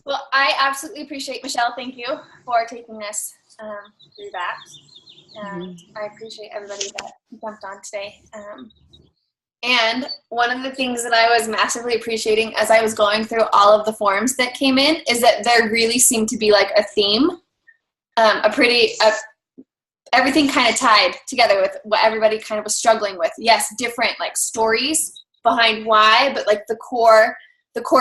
Well, I absolutely appreciate, Michelle, thank you for taking us through that. And I appreciate everybody that jumped on today. And one of the things that I was massively appreciating as I was going through all of the forms that came in is that there really seemed to be like a theme, everything kind of tied together with what everybody kind of was struggling with. Yes, different like stories behind why, but like the core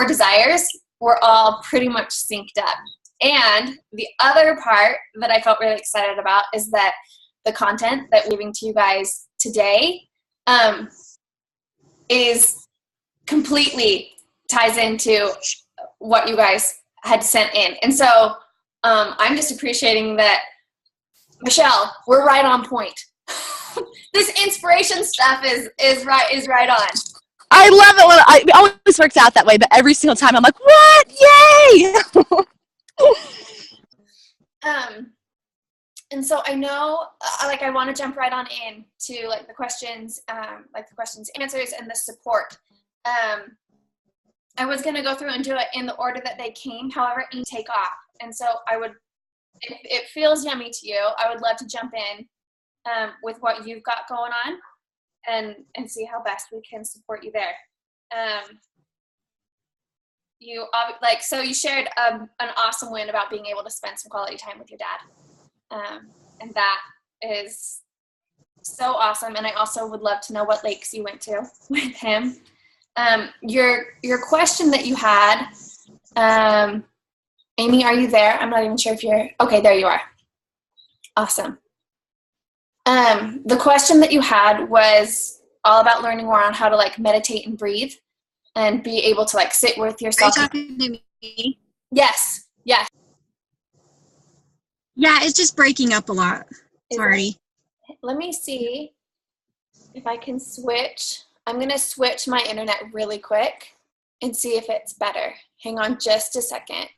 desires were all pretty much synced up. And the other part that I felt really excited about is that the content that we're giving to you guys today is completely ties into what you guys had sent in. And so I'm just appreciating that, Michelle, we're right on point. This inspiration stuff is right on. I love it when it always works out that way, but every single time I'm like, what? Yay! And so I know, I want to jump right on in to like the questions, answers, and the support. I was going to go through and do it in the order that they came. However, you take off. And so I would, if it feels yummy to you, I would love to jump in with what you've got going on and see how best we can support you there. So you shared an awesome win about being able to spend some quality time with your dad. And that is so awesome. And I also would love to know what lakes you went to with him. Your question that you had, Amy, are you there? I'm not even sure if you're, okay, there you are. Awesome. The question that you had was all about learning more on how to like meditate and breathe and be able to like sit with yourself. Are you talking to me? Yes. Yes. Yeah, it's just breaking up a lot. Sorry. Let me see if I can switch. I'm going to switch my internet really quick and see if it's better. Hang on just a second.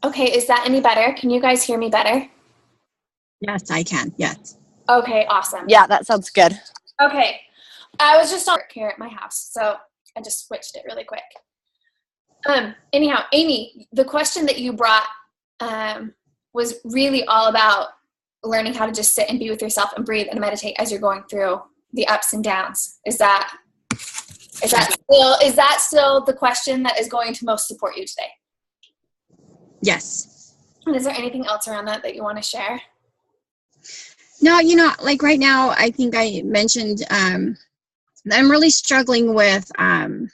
Okay, is that any better? Can you guys hear me better? Yes, I can. Yes. Okay, awesome. Yeah, that sounds good. Okay, I was just on here at my house, so I just switched it really quick. Anyhow, Amy, the question that you brought was really all about learning how to just sit and be with yourself and breathe and meditate as you're going through the ups and downs. Is that still the question that is going to most support you today? Yes. And is there anything else around that you want to share? No, like right now, I think I mentioned I'm really struggling with, I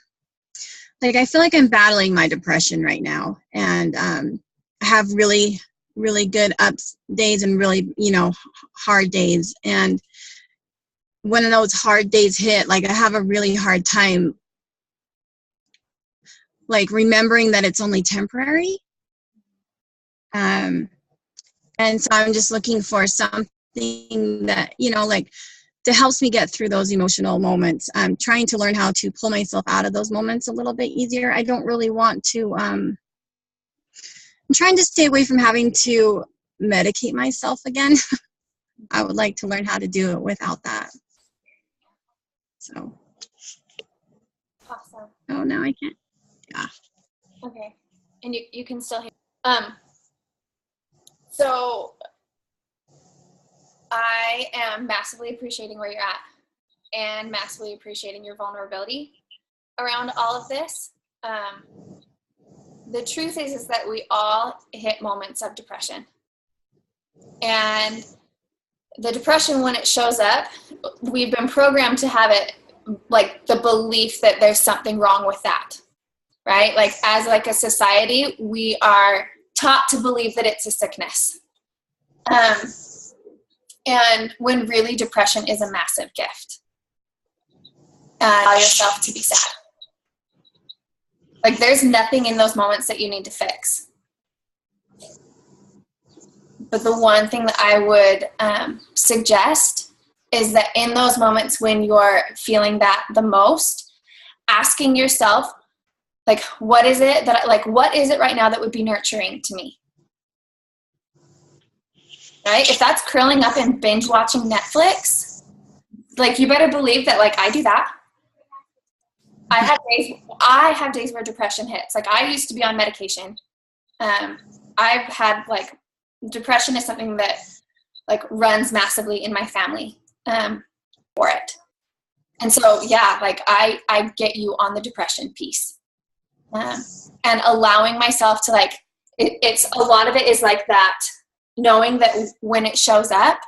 feel like I'm battling my depression right now. And I have really, really good ups days and really, hard days. And when those hard days hit, I have a really hard time, remembering that it's only temporary. And so I'm just looking for something that, that helps me get through those emotional moments. I'm trying to learn how to pull myself out of those moments a little bit easier. I don't really want to, I'm trying to stay away from having to medicate myself again. I would like to learn how to do it without that. So. Awesome. Oh, now I can't. Yeah. Okay. And you can still hear. So I am massively appreciating where you're at and massively appreciating your vulnerability around all of this. The truth is that we all hit moments of depression. And the depression, when it shows up, we've been programmed to have it the belief that there's something wrong with that, right? As a society, we are taught to believe that it's a sickness. And when really depression is a massive gift. Allow yourself to be sad. There's nothing in those moments that you need to fix. But the one thing that I would suggest is that in those moments when you're feeling that the most, asking yourself, like, what is it right now that would be nurturing to me? Right? If that's curling up and binge watching Netflix, like, you better believe that, like, I do that. I have days where depression hits. Like, I used to be on medication. I've had, like, depression is something that, like, runs massively in my family for it. And so, yeah, like, I get you on the depression piece. And allowing myself to, like, it's a lot of it is like that, knowing that when it shows up,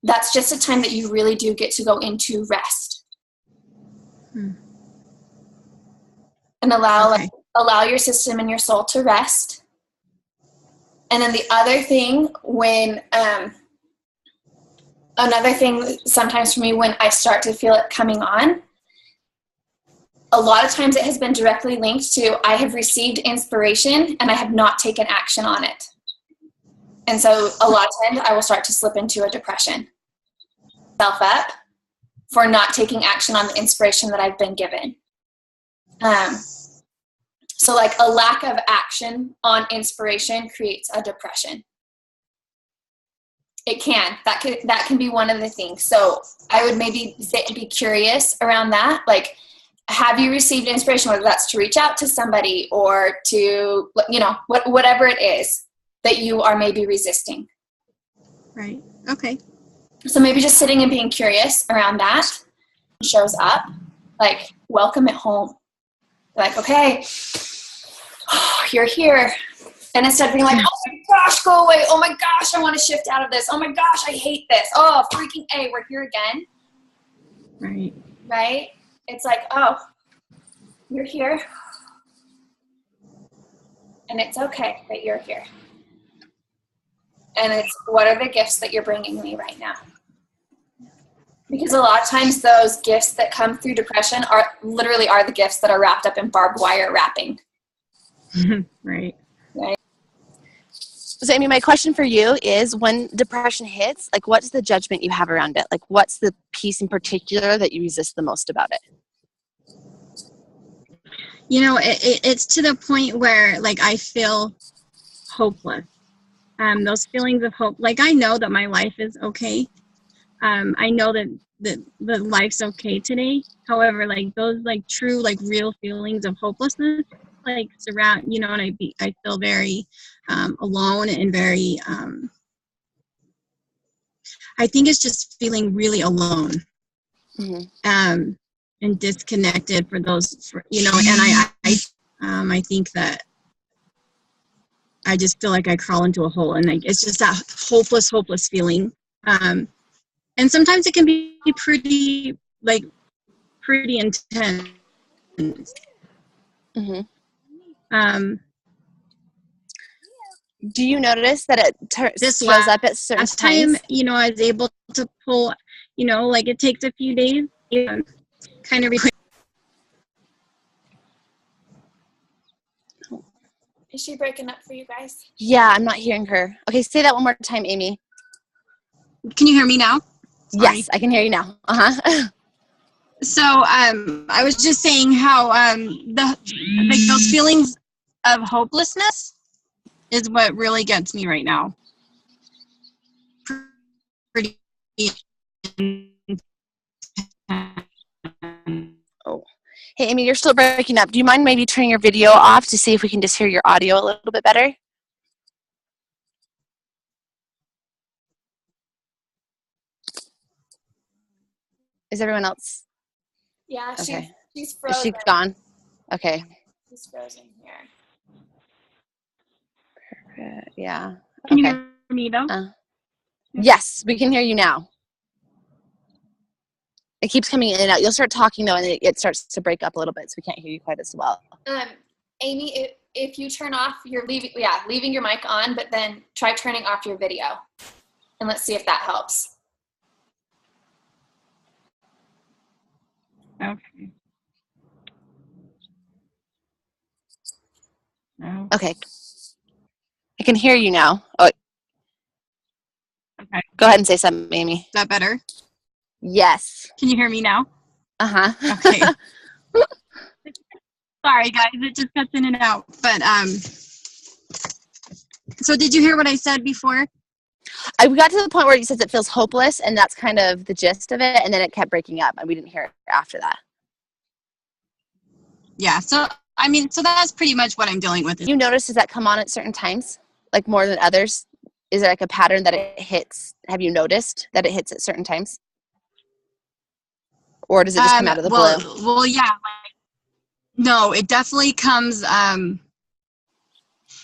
that's just a time that you really do get to go into rest. And allow your system and your soul to rest. And then the other thing, another thing sometimes for me when I start to feel it coming on, a lot of times it has been directly linked to I have received inspiration and I have not taken action on it. And so a lot of times I will start to slip into a depression. Self up for not taking action on the inspiration that I've been given. So, like, a lack of action on inspiration creates a depression. It can. That can be one of the things. So I would maybe sit and be curious around that. Like, have you received inspiration, whether that's to reach out to somebody or to, you know, whatever it is that you are maybe resisting. Right. Okay. So maybe just sitting and being curious around that shows up, like, welcome it home. Like, okay, you're here. And instead of being like, oh my gosh, go away. Oh my gosh, I want to shift out of this. Oh my gosh, I hate this. Oh, freaking A, we're here again. Right. Right? It's like, oh, you're here. And it's okay that you're here. And it's, what are the gifts that you're bringing me right now? Because a lot of times those gifts that come through depression are the gifts that are wrapped up in barbed wire wrapping. Right. Right. So, Amy, my question for you is, when depression hits, like, what's the judgment you have around it? Like, what's the piece in particular that you resist the most about it? You know, it's to the point where, like, I feel hopeless. Those feelings of hope, like, I know that my life is okay. I know that the life's okay today. However, like, those, like, true, like, real feelings of hopelessness, like, surround, you know, and I feel very alone and very, I think it's just feeling really alone. Mm-hmm. And disconnected you know, and I think that I just feel like I crawl into a hole, and, like, it's just that hopeless feeling. And sometimes it can be pretty intense. Mm-hmm. Do you notice that it shows up at certain last times? time, you know, I was able to pull, you know, like, it takes a few days, kind of. Is she breaking up for you guys? Yeah, I'm not hearing her. Okay, say that one more time, Amy. Can you hear me now? Sorry. Yes, I can hear you now. Uh-huh. So, I was just saying how those feelings of hopelessness is what really gets me right now. Pretty. Oh. Hey, Amy, you're still breaking up. Do you mind maybe turning your video off to see if we can just hear your audio a little bit better? Is everyone else? Yeah, Okay. she's frozen. Is she gone? Okay. She's frozen here. Yeah. Can you Okay. hear me though? Yes, we can hear you now. It keeps coming in and out. You'll start talking though, and it starts to break up a little bit, so we can't hear you quite as well. Amy, if you turn off, you're leaving your mic on, but then try turning off your video, and let's see if that helps. Okay. No. Okay. I can hear you now. Oh, Go ahead and say something, Amy. Is that better? Yes. Can you hear me now? Uh-huh. Okay. Sorry, guys. It just cuts in and out. But, so did you hear what I said before? We got to the point where you said it feels hopeless, and that's kind of the gist of it, and then it kept breaking up, and we didn't hear it after that. Yeah. So, I mean, so that's pretty much what I'm dealing with. You notice, does that come on at certain times, like more than others? Is there like a pattern that it hits? Have you noticed that it hits at certain times? Or does it just come out of the blue? Well, yeah. No, it definitely comes,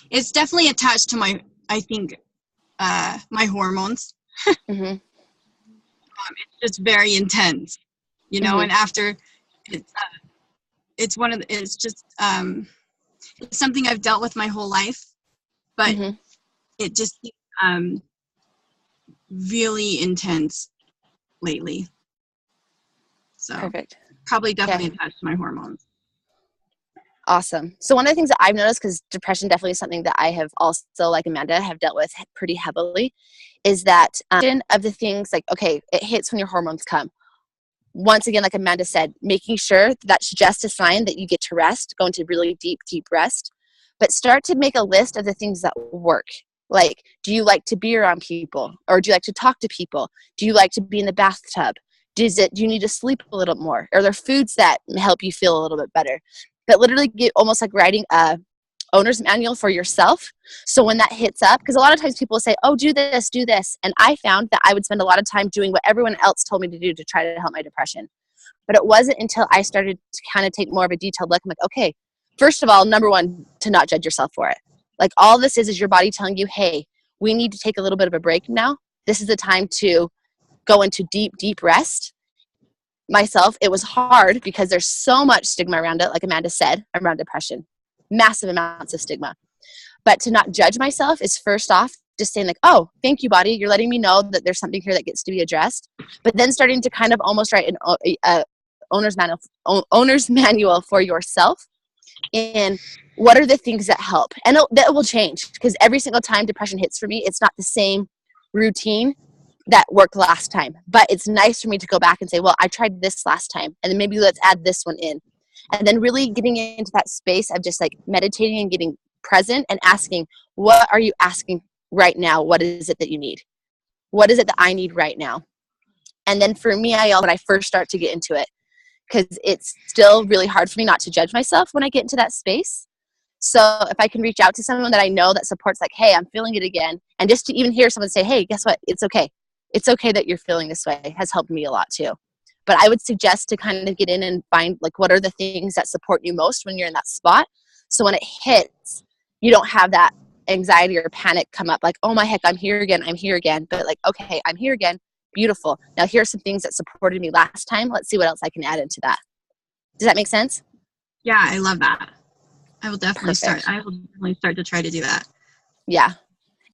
it's definitely attached to my hormones. Mm-hmm. It's just very intense, you know, Mm-hmm. and after it's something I've dealt with my whole life, but Mm-hmm. it just really intense lately. So Perfect. probably definitely attached to my hormones. Awesome. So one of the things that I've noticed, because depression definitely is something that I have also, like Amanda, have dealt with pretty heavily, is that of the things like, okay, it hits when your hormones come. Once again, like Amanda said, making sure that's just a sign that you get to rest, go into really deep, deep rest. But start to make a list of the things that work. Like, do you like to be around people? Or do you like to talk to people? Do you like to be in the bathtub? Do you need to sleep a little more? Are there foods that help you feel a little bit better? That literally get almost like writing a owner's manual for yourself. So when that hits up, because a lot of times people say, oh, do this. And I found that I would spend a lot of time doing what everyone else told me to do to try to help my depression. But it wasn't until I started to kind of take more of a detailed look. I'm like, okay, first of all, number one, to not judge yourself for it. Like all this is your body telling you, hey, we need to take a little bit of a break now. This is the time to go into deep, deep rest. Myself, it was hard because there's so much stigma around it, like Amanda said, around depression. Massive amounts of stigma. But to not judge myself is first off just saying like, oh, thank you, body. You're letting me know that there's something here that gets to be addressed. But then starting to kind of almost write an owner's manual for yourself. And what are the things that help? And that will change because every single time depression hits for me, it's not the same routine that worked last time. But it's nice for me to go back and say, well, I tried this last time. And then maybe let's add this one in. And then really getting into that space of just like meditating and getting present and asking, what are you asking right now? What is it that you need? What is it that I need right now? And then for me, when I first start to get into it, because it's still really hard for me not to judge myself when I get into that space. So if I can reach out to someone that I know that supports like, hey, I'm feeling it again. And just to even hear someone say, hey, guess what? It's okay. It's okay that you're feeling this way has helped me a lot too. But I would suggest to kind of get in and find like what are the things that support you most when you're in that spot. So when it hits, you don't have that anxiety or panic come up like, oh my heck, I'm here again. But like, okay, I'm here again. Beautiful. Now here's some things that supported me last time. Let's see what else I can add into that. Does that make sense? Yeah, I love that. I will definitely Perfect. start to try to do that. Yeah.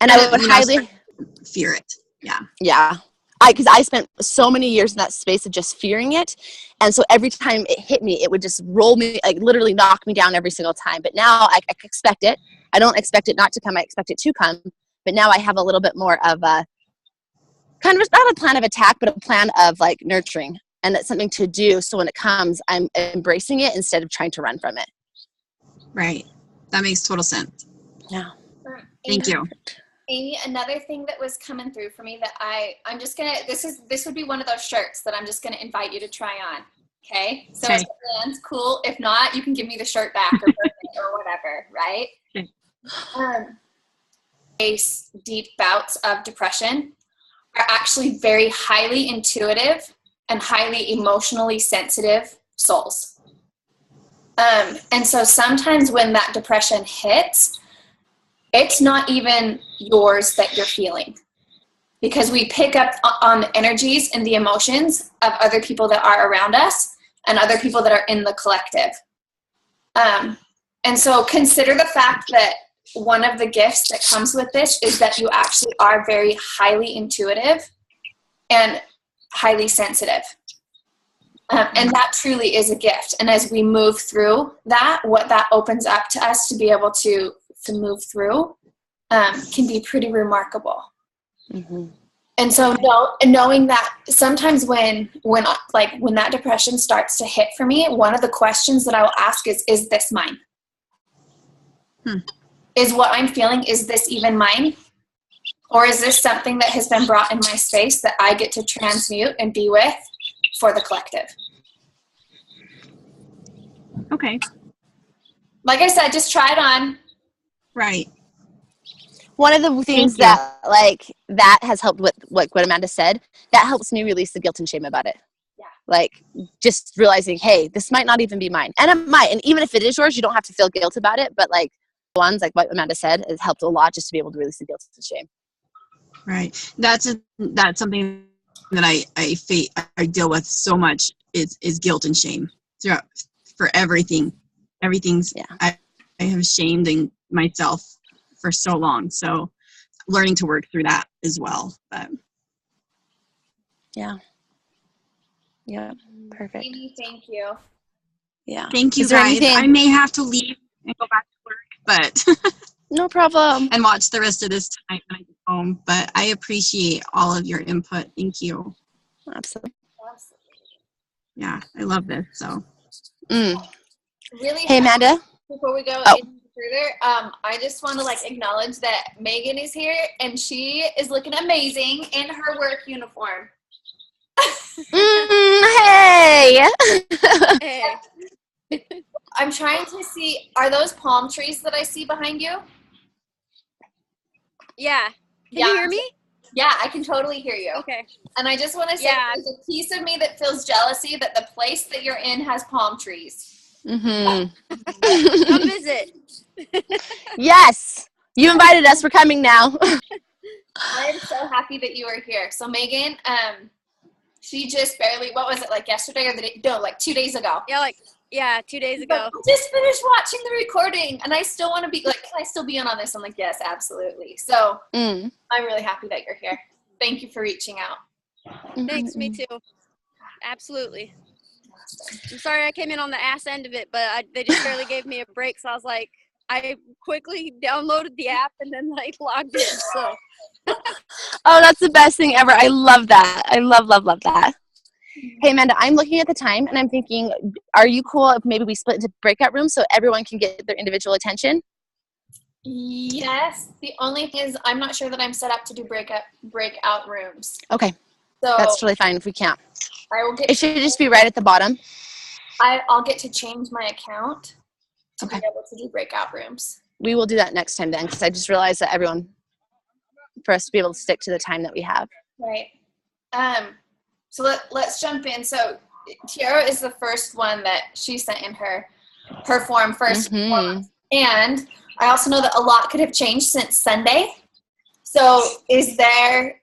And I would highly fear it. Yeah. Yeah. Because I spent so many years in that space of just fearing it. And so every time it hit me, it would just roll me, like literally knock me down every single time. But now I expect it. I don't expect it not to come. I expect it to come. But now I have a little bit more of a kind of not a plan of attack, but a plan of like nurturing. And it's something to do. So when it comes, I'm embracing it instead of trying to run from it. Right. That makes total sense. Yeah. Thank you. Amy, another thing that was coming through for me that I'm just gonna, this would be one of those shirts that I'm just gonna invite you to try on. Okay? So if it lands, cool. If not, you can give me the shirt back or whatever, right? Okay. Deep bouts of depression are actually very highly intuitive and highly emotionally sensitive souls. And so sometimes when that depression hits, it's not even yours that you're feeling, because we pick up on the energies and the emotions of other people that are around us and other people that are in the collective. And so consider the fact that one of the gifts that comes with this is that you actually are very highly intuitive and highly sensitive. And that truly is a gift. And as we move through that, what that opens up to us to be able to move through can be pretty remarkable. Mm-hmm. And so knowing that sometimes when that depression starts to hit for me, one of the questions that I will ask is this mine? Is what I'm feeling, is this even mine? Or is this something that has been brought in my space that I get to transmute and be with for the collective? Okay. Like I said, just try it on. Right. One of the things that that has helped with what Amanda said, that helps me release the guilt and shame about it. Yeah. Like just realizing, hey, this might not even be mine. And it might. And even if it is yours, you don't have to feel guilt about it. But like ones like what Amanda said, has helped a lot just to be able to release the guilt and shame. Right. That's something that I deal with so much is guilt and shame throughout for everything. Everything's I have shamed myself for so long. So learning to work through that as well. But yeah. Perfect. Amy, thank you. Yeah. Thank you guys. I may have to leave and go back to work, but no problem. And watch the rest of this tonight when I get home. But I appreciate all of your input. Thank you. Absolutely. Yeah, I love this. So really. Hey, Amanda. Before we go any further, I just want to acknowledge that Megan is here and she is looking amazing in her work uniform. Hey. Hey. I'm trying to see, are those palm trees that I see behind you? Yeah. Can you hear me? Yeah, I can totally hear you. Okay. And I just want to say there's a piece of me that feels jealousy that the place that you're in has palm trees. Mm-hmm. Come visit. Yes. You invited us. We're coming now. I am so happy that you are here. So Megan, she just barely, what was it, yesterday or 2 days ago? Yeah, 2 days ago. I just finished watching the recording and I still want to be can I still be in on this? I'm like, yes, absolutely. So I'm really happy that you're here. Thank you for reaching out. Thanks, me too. Absolutely. I'm sorry I came in on the ass end of it, but they just barely gave me a break. So I was like, I quickly downloaded the app and then logged in. So. Oh, that's the best thing ever. I love that. I love that. Hey, Amanda, I'm looking at the time and I'm thinking, are you cool if maybe we split into breakout rooms so everyone can get their individual attention? Yes. The only thing is I'm not sure that I'm set up to do breakout rooms. Okay. So that's totally fine if we can't. It should just be right at the bottom. I'll get to change my account to be able to do breakout rooms. We will do that next time then, because I just realized that for us to be able to stick to the time that we have. Right. So let's jump in. So Tiara is the first one that she sent in her form first. Mm-hmm. And I also know that a lot could have changed since Sunday. So is there,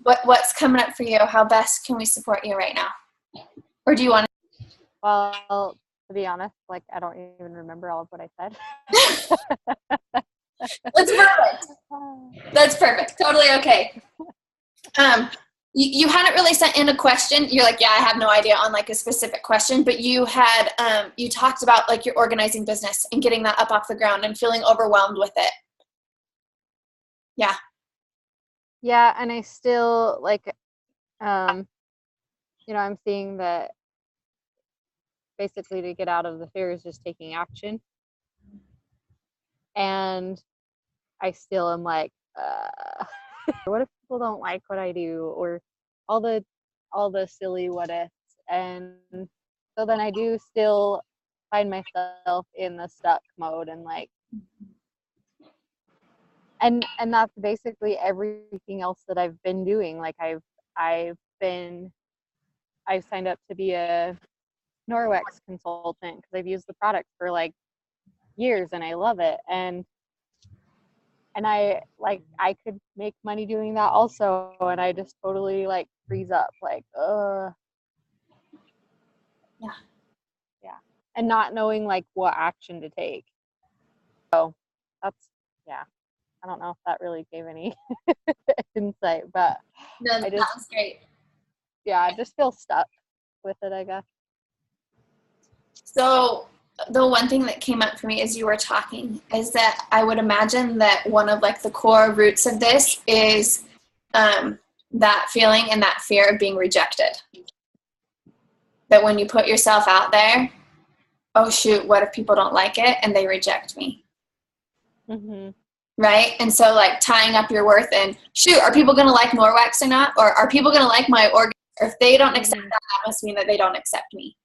what's coming up for you? How best can we support you right now? Or do you want to? Well, to be honest, I don't even remember all of what I said. That's perfect. That's perfect. Totally okay. You hadn't really sent in a question. You're like, yeah, I have no idea on a specific question, but you had, you talked about your organizing business and getting that up off the ground and feeling overwhelmed with it. Yeah. Yeah. And I still I'm seeing that basically to get out of the fear is just taking action. And I still am what if people don't like what I do, or all the silly what ifs. And so then I do still find myself in the stuck mode and and that's basically everything else that I've been doing. I've signed up to be a Norwex consultant because I've used the product for years and I love it. And I could make money doing that also, and I just totally freeze up yeah, and not knowing what action to take. So that's I don't know if that really gave any insight, but no, that was great. Yeah, I just feel stuck with it, I guess. So the one thing that came up for me as you were talking is that I would imagine that one of the core roots of this is that feeling and that fear of being rejected. That when you put yourself out there, oh shoot, what if people don't like it and they reject me? Right? And so like tying up your worth and shoot, are people going to like Norwex or not? Or are people going to like my organ? Or if they don't accept that must mean that they don't accept me.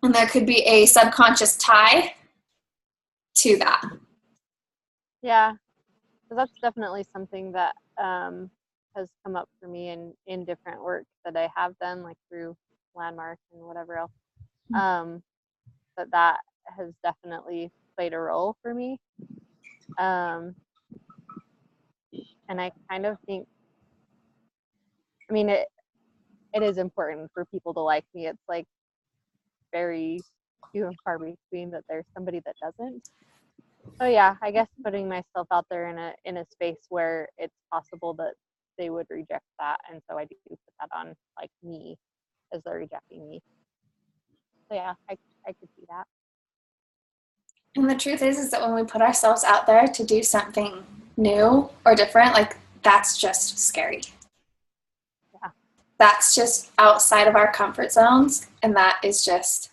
And there could be a subconscious tie to that. Yeah. So that's definitely something that has come up for me in different work that I have done, like through Landmark and whatever else. That has definitely played a role for me. And I kind of think, I mean, it is important for people to like me. It's like very few and far between that there's somebody that doesn't. So yeah, I guess putting myself out there in a space where it's possible that they would reject that, and so I do put that on like me as they're rejecting me. So yeah, I could see that. And the truth is that when we put ourselves out there to do something new or different, like that's just scary. Yeah. That's just outside of our comfort zones, and that is just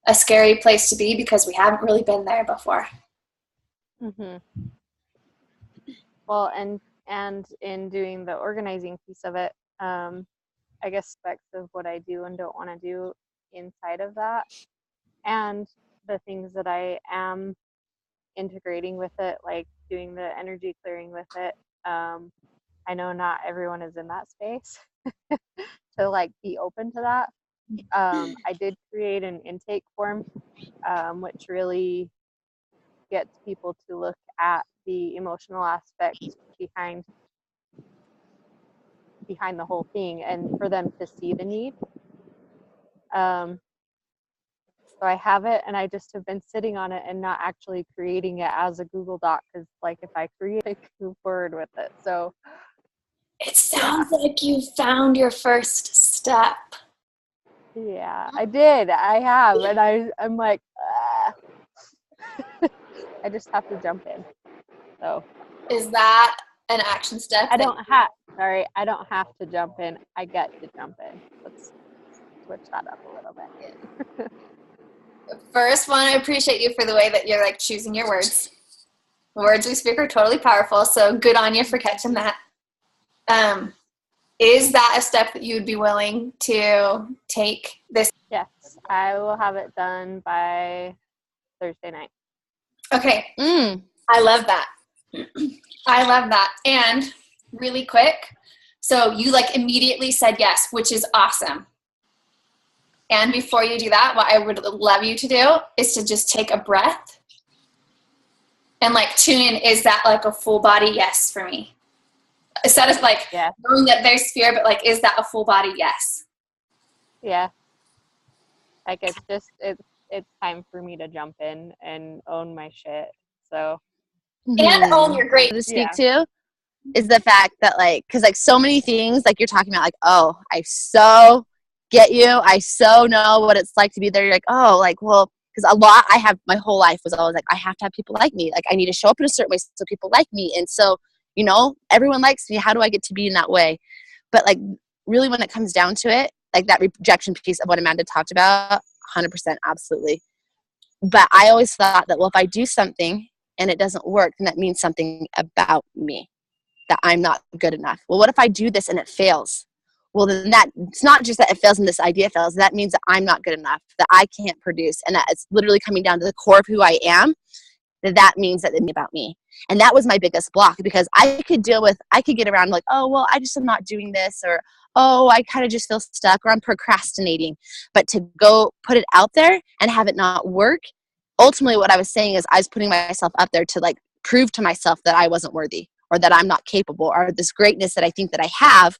a scary place to be because we haven't really been there before. Well, and in doing the organizing piece of it, I guess aspects of what I do and don't want to do inside of that, and the things that I am integrating with it, like doing the energy clearing with it. I know not everyone is in that space to like be open to that. I did create an intake form, which really gets people to look at the emotional aspects behind the whole thing and for them to see the need. So I have it, and I just have been sitting on it and not actually creating it as a Google Doc, because like if I create it, I can move forward with it. So it sounds like you found your first step. Yeah, I did. I have, and I'm like, I just have to jump in. So is that an action step? I don't have to jump in. I get to jump in. Let's switch that up a little bit. First one, I appreciate you for the way that you're like choosing your words. The words we speak are totally powerful, so good on you for catching that. Is that a step that you would be willing to take this? Yes, I will have it done by Thursday night. Okay. I love that. I love that. And really quick, so you like immediately said yes, which is awesome. And before you do that, what I would love you to do is to just take a breath and like tune in. Is that like a full body yes for me? Instead of like knowing that there's fear, but like, is that a full body yes? Yeah. Like it's time for me to jump in and own my shit. So. And own your great. To speak to is the fact that like, cause like so many things like you're talking about, like, oh, I so get you. I so know what it's like to be there. You're like, oh, like, well, because a lot I have my whole life was always like, I have to have people like me. Like I need to show up in a certain way so people like me. And so, you know, everyone likes me. How do I get to be in that way? But like really when it comes down to it, like that rejection piece of what Amanda talked about, 100% absolutely. But I always thought that, well, if I do something and it doesn't work, then that means something about me, that I'm not good enough. Well, what if I do this and it fails? Well, then that it's not just that it fails and this idea fails. That means that I'm not good enough, that I can't produce, and that it's literally coming down to the core of who I am. That means that it's about me. And that was my biggest block, because I could get around like, oh, well, I just am not doing this, or, oh, I kind of just feel stuck, or I'm procrastinating. But to go put it out there and have it not work, ultimately what I was saying is I was putting myself up there to like prove to myself that I wasn't worthy, or that I'm not capable, or this greatness that I think that I have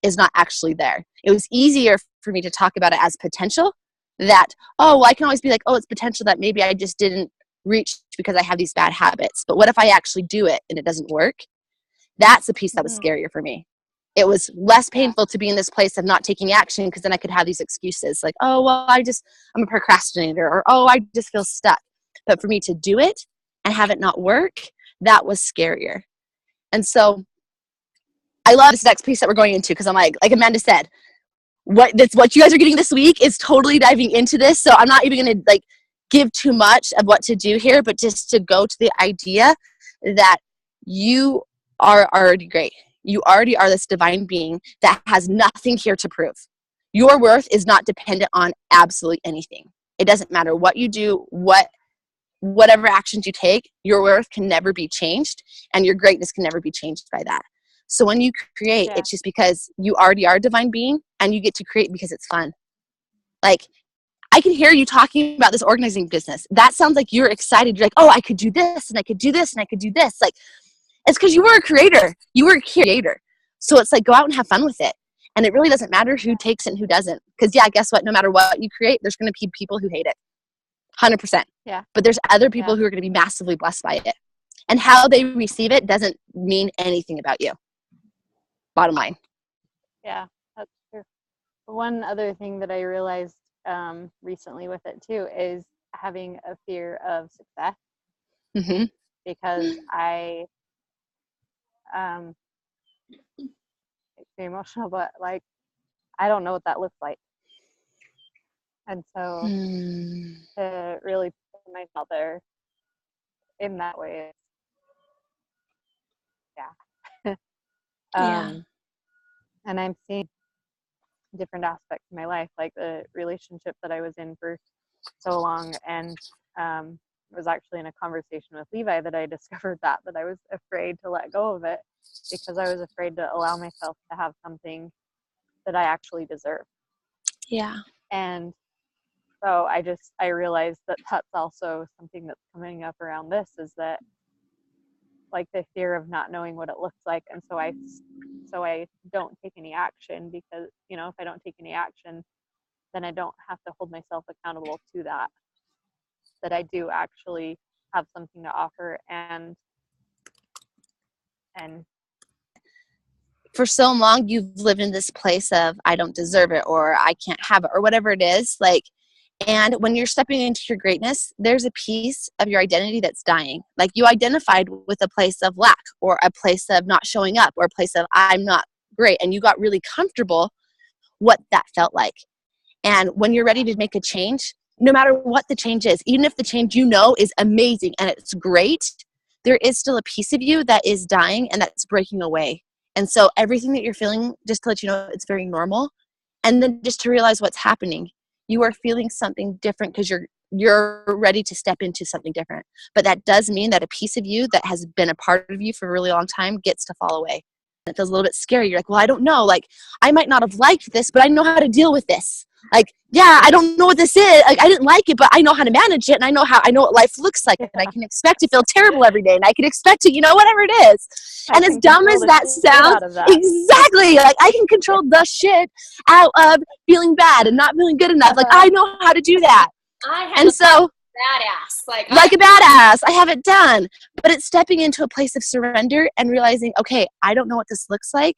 is not actually there. It was easier for me to talk about it as potential, that, oh, well, I can always be like, oh, it's potential that maybe I just didn't reach because I have these bad habits. But what if I actually do it and it doesn't work? That's the piece that was scarier for me. It was less painful to be in this place of not taking action, because then I could have these excuses like, oh, well, I'm a procrastinator, or, oh, I just feel stuck. But for me to do it and have it not work, that was scarier. And so I love this next piece that we're going into because I'm like Amanda said, what you guys are getting this week is totally diving into this. So I'm not even going to like give too much of what to do here, but just to go to the idea that you are already great. You already are this divine being that has nothing here to prove. Your worth is not dependent on absolutely anything. It doesn't matter what you do, whatever actions you take, your worth can never be changed, and your greatness can never be changed by that. So when you create, it's just because you already are a divine being, and you get to create because it's fun. Like, I can hear you talking about this organizing business. That sounds like you're excited. You're like, oh, I could do this, and I could do this, and I could do this. Like, it's because you were a creator. You were a creator. So it's like, go out and have fun with it. And it really doesn't matter who takes it and who doesn't. Because, yeah, guess what? No matter what you create, there's going to be people who hate it. 100%. Yeah. But there's other people who are going to be massively blessed by it. And how they receive it doesn't mean anything about you. Bottom line. Yeah, that's true. One other thing that I realized recently with it too is having a fear of success. Mm-hmm. Because I it's very emotional, but like I don't know what that looks like. And so to really put myself there in that way, and I'm seeing different aspects of my life, like the relationship that I was in for so long, and it was actually in a conversation with Levi that I discovered that I was afraid to let go of it because I was afraid to allow myself to have something that I actually deserve. Yeah. And so I realized that that's also something that's coming up around this, is that like the fear of not knowing what it looks like. And so I don't take any action because, you know, if I don't take any action, then I don't have to hold myself accountable to that I do actually have something to offer. And for so long, you've lived in this place of, I don't deserve it, or I can't have it, or whatever it is. Like, and when you're stepping into your greatness, there's a piece of your identity that's dying. Like, you identified with a place of lack, or a place of not showing up, or a place of I'm not great. And you got really comfortable what that felt like. And when you're ready to make a change, no matter what the change is, even if the change you know is amazing and it's great, there is still a piece of you that is dying and that's breaking away. And so everything that you're feeling, just to let you know, it's very normal. And then just to realize what's happening, you are feeling something different because you're ready to step into something different. But that does mean that a piece of you that has been a part of you for a really long time gets to fall away. It feels a little bit scary. You're like, well, I don't know. Like, I might not have liked this, but I know how to deal with this. Like, yeah, I don't know what this is. Like, I didn't like it, but I know how to manage it, and I know what life looks like, and I can expect to feel terrible every day, and I can expect to, whatever it is. And as dumb as that sounds, exactly, like, I can control the shit out of feeling bad and not feeling good enough. Like, I know how to do that. Badass. Like a badass. I have it done. But it's stepping into a place of surrender and realizing, okay, I don't know what this looks like.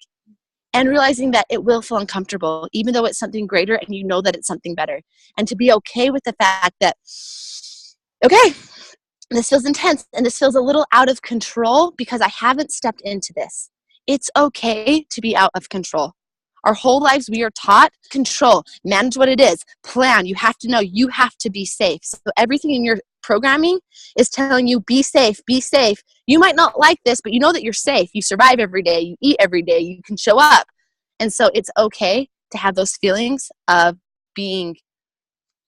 And realizing that it will feel uncomfortable, even though it's something greater and you know that it's something better. And to be okay with the fact that, okay, this feels intense and this feels a little out of control because I haven't stepped into this. It's okay to be out of control. Our whole lives we are taught control, manage what it is, plan. You have to know, you have to be safe. So everything in your programming is telling you be safe, be safe. You might not like this, but you know that you're safe. You survive every day, you eat every day, you can show up. And so it's okay to have those feelings of being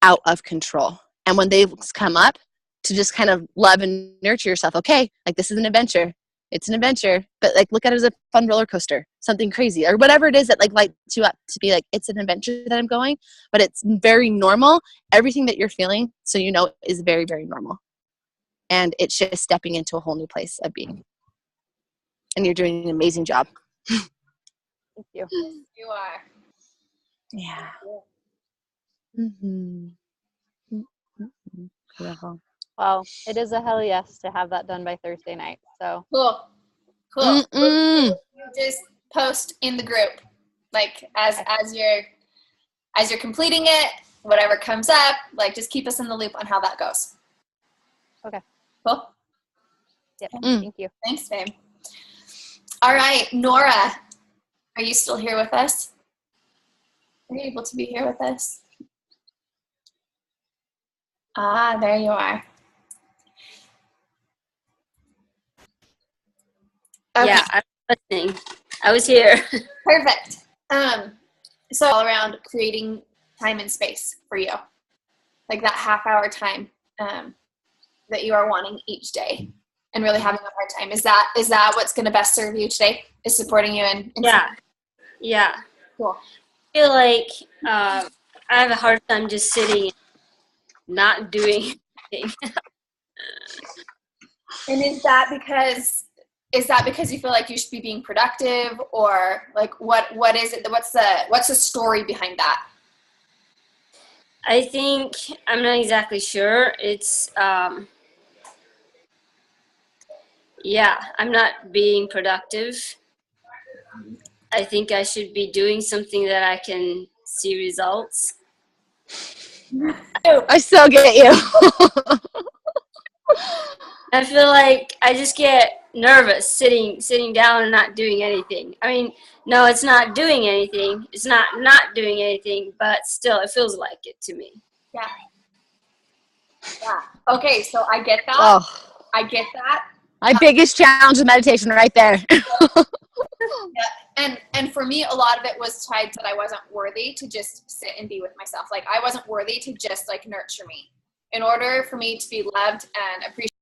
out of control. And when they come up, to just kind of love and nurture yourself. Okay, like this is an adventure. It's an adventure, but like look at it as a fun roller coaster, something crazy or whatever it is that like lights you up to be like, it's an adventure that I'm going, but it's very normal. Everything that you're feeling, so you know, is very, very normal. And it's just stepping into a whole new place of being. And you're doing an amazing job. Thank you. You are. Yeah. Mm-hmm. Beautiful. Well, it is a hell yes to have that done by Thursday night. So cool. Just post in the group, like as you're completing it, whatever comes up, like just keep us in the loop on how that goes. Okay. Cool. Yep. Thank you. Thanks, babe. All right, Nora, Are you still here with us? Are you able to be here with us? Ah, there you are. Okay. Yeah, I'm listening. I was here. Perfect. So all around creating time and space for you, like that half-hour time that you are wanting each day, and really having a hard time. Is that what's going to best serve you today? Is supporting you in Yeah. Cool. I feel like I have a hard time just sitting, not doing anything. And is that because you feel like you should be being productive, or like what is it? What's the story behind that? I think I'm not exactly sure. It's I'm not being productive. I think I should be doing something that I can see results. I still get you. I feel like I just get nervous sitting down and not doing anything. I mean, no, it's not doing anything. It's not doing anything, but still, it feels like it to me. Yeah. Okay, so I get that. Oh, I get that. my biggest challenge is meditation right there. Yeah. And for me, a lot of it was tied to that I wasn't worthy to just sit and be with myself. Like I wasn't worthy to just like nurture me. In order for me to be loved and appreciated,